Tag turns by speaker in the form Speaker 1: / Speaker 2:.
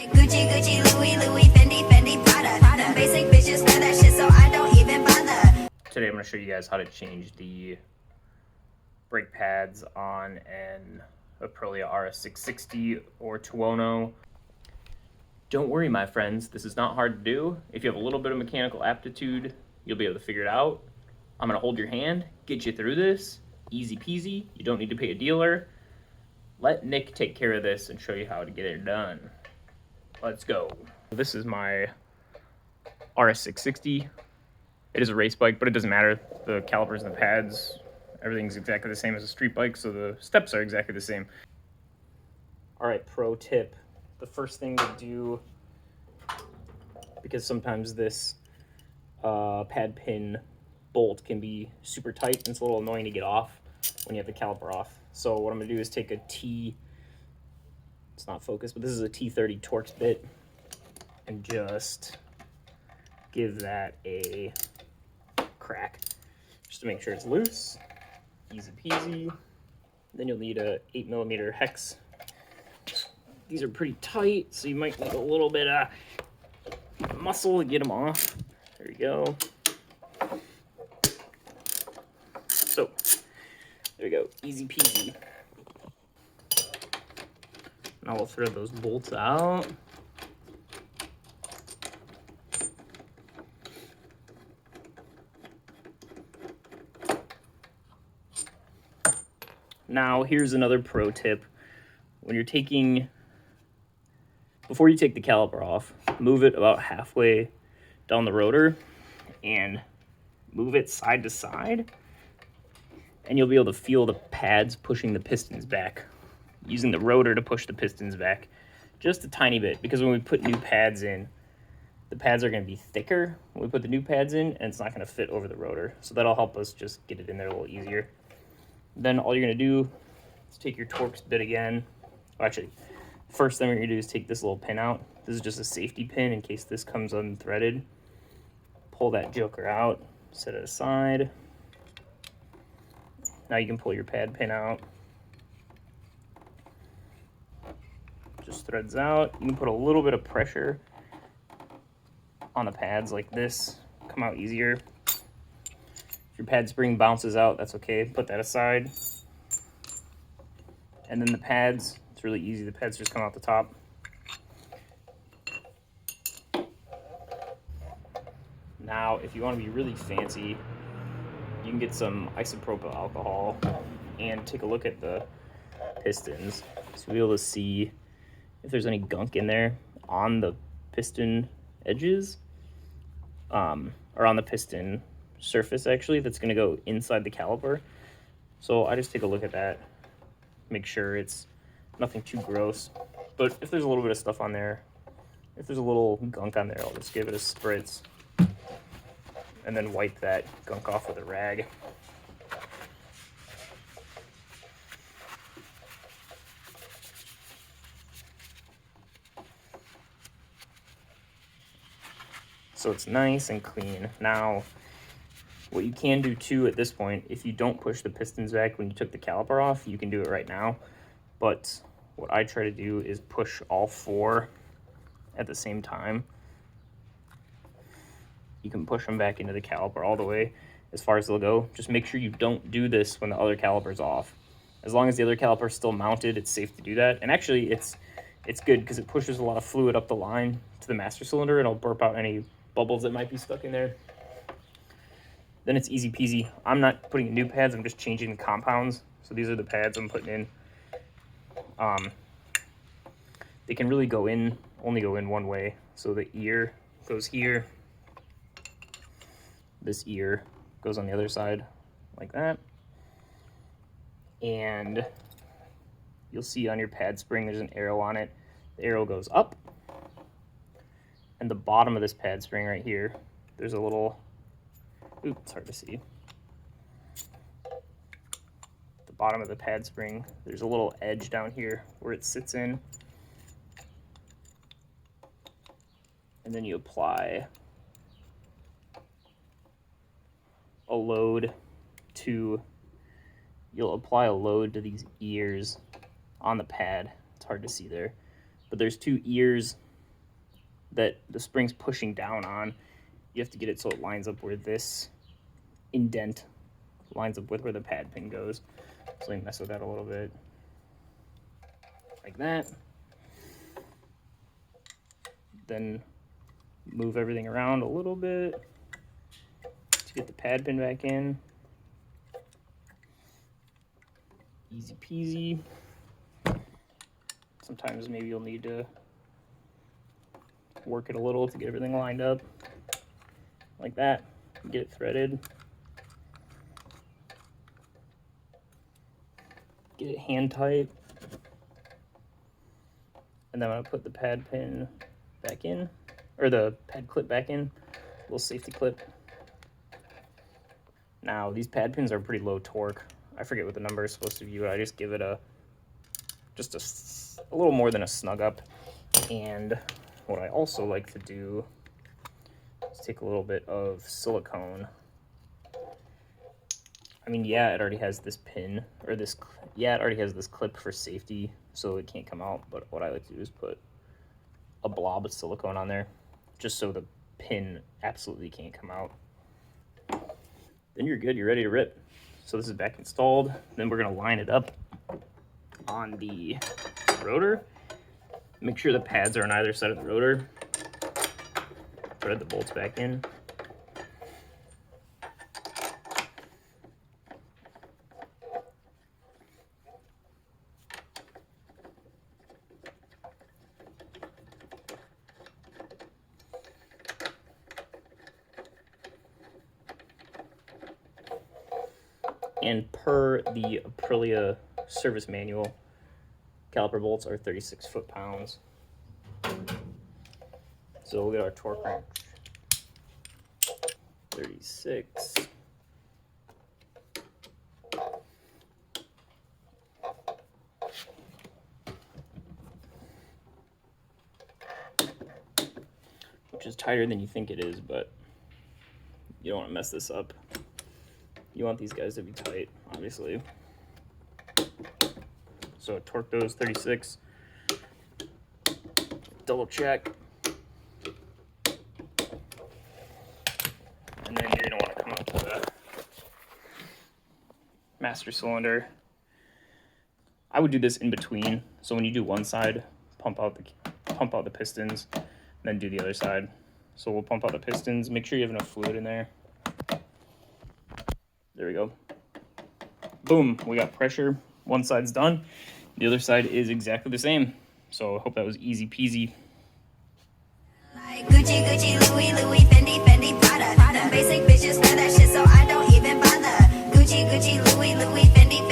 Speaker 1: Gucci, Gucci, Louis, Louis, Fendi, Fendi, Prada. Them basic bitches wear that shit, so I don't even bother.
Speaker 2: Today I'm going to show you guys how to change the brake pads on an Aprilia RS660 or Tuono. Don't worry, my friends, this is not hard to do. If you have a little bit of mechanical aptitude, you'll be able to figure it out. I'm going to hold your hand, get you through this, easy peasy. You don't need to pay a dealer. Let Nick take care of this and show you how to get it done. Let's go. This is my RS660. It is a race bike, but it doesn't matter. The calipers and the pads, everything's exactly the same as a street bike, so the steps are exactly the same. All right, pro tip. The first thing to do, because sometimes this pad pin bolt can be super tight and it's a little annoying to get off when you have the caliper off. So what I'm gonna do is take a it's not focused, but this is a T30 Torx bit, and just give that a crack just to make sure it's loose. Easy peasy. Then you'll need a 8mm hex. These are pretty tight, so you might need a little bit of muscle to get them off. There you go. So there you go, easy peasy. Now we'll thread those bolts out. Now here's another pro tip. When you're before you take the caliper off, move it about halfway down the rotor and move it side to side, and you'll be able to feel the pads pushing the pistons back, using the rotor to push the pistons back just a tiny bit, because when we put new pads in, the pads are going to be thicker when we put the new pads in, and it's not going to fit over the rotor. So that'll help us just get it in there a little easier. Then all you're going to do is take your Torx bit again. Well, actually, first thing we're going to do is take this little pin out. This is just a safety pin in case this comes unthreaded. Pull that joker out, set it aside. Now you can pull your pad pin out. Just threads out. You can put a little bit of pressure on the pads like this, come out easier. If your pad spring bounces out, that's okay, put that aside. And then the pads, it's really easy, the pads just come out the top. Now, if you want to be really fancy, you can get some isopropyl alcohol and take a look at the pistons. So you'll be able to see if there's any gunk in there on the piston edges, or on the piston surface actually, that's going to go inside the caliper. So I just take a look at that, make sure it's nothing too gross. But if there's a little bit of stuff on there, if there's a little gunk on there, I'll just give it a spritz and then wipe that gunk off with a rag. So it's nice and clean. Now, what you can do too at this point, if you don't push the pistons back when you took the caliper off, you can do it right now. But what I try to do is push all four at the same time. You can push them back into the caliper all the way as far as they'll go. Just make sure you don't do this when the other caliper's off. As long as the other caliper's still mounted, it's safe to do that. And actually, it's good because it pushes a lot of fluid up the line to the master cylinder, and it'll burp out any bubbles that might be stuck in there. Then it's easy peasy. I'm not putting in new pads, I'm just changing the compounds. So these are the pads I'm putting in. They can really only go in one way. So the ear goes here. This ear goes on the other side like that. And you'll see on your pad spring there's an arrow on it. The arrow goes up. And the bottom of this pad spring right here, there's a little, it's hard to see. The bottom of the pad spring, there's a little edge down here where it sits in. And then you apply a load to these ears on the pad. It's hard to see there, but there's two ears that the spring's pushing down on, you have to get it so it lines up where this indent lines up with where the pad pin goes. So you mess with that a little bit. Like that. Then move everything around a little bit to get the pad pin back in. Easy peasy. Sometimes maybe you'll need to work it a little to get everything lined up. Like that. Get it threaded. Get it hand tight. And then I'm going to put the pad pin back in, or the pad clip back in, little safety clip. Now, these pad pins are pretty low torque. I forget what the number is supposed to be, but I just give it just a little more than a snug up. And what I also like to do is take a little bit of silicone. I mean, yeah, it already has this pin, or this, yeah, it already has this clip for safety, so it can't come out, but what I like to do is put a blob of silicone on there, just so the pin absolutely can't come out. Then you're good, you're ready to rip. So this is back installed. Then we're gonna line it up on the rotor. Make sure the pads are on either side of the rotor. Thread the bolts back in. And per the Aprilia service manual, caliper bolts are 36 foot-pounds. So we'll get our torque wrench. 36. Which is tighter than you think it is, but you don't want to mess this up. You want these guys to be tight, obviously. So torque those 36. Double check. And then you're gonna want to come up with a master cylinder. I would do this in between. So when you do one side, pump out the pistons, then do the other side. So we'll pump out the pistons. Make sure you have enough fluid in there. There we go. Boom, we got pressure. One side's done. The other side is exactly the same. So I hope that was easy peasy.
Speaker 1: Like Gucci, Gucci, Louis, Louis, Fendi, Fendi, Prada. Them basic bitches wear that shit, so I don't even bother. Gucci, Gucci, Louis, Louis, Fendi,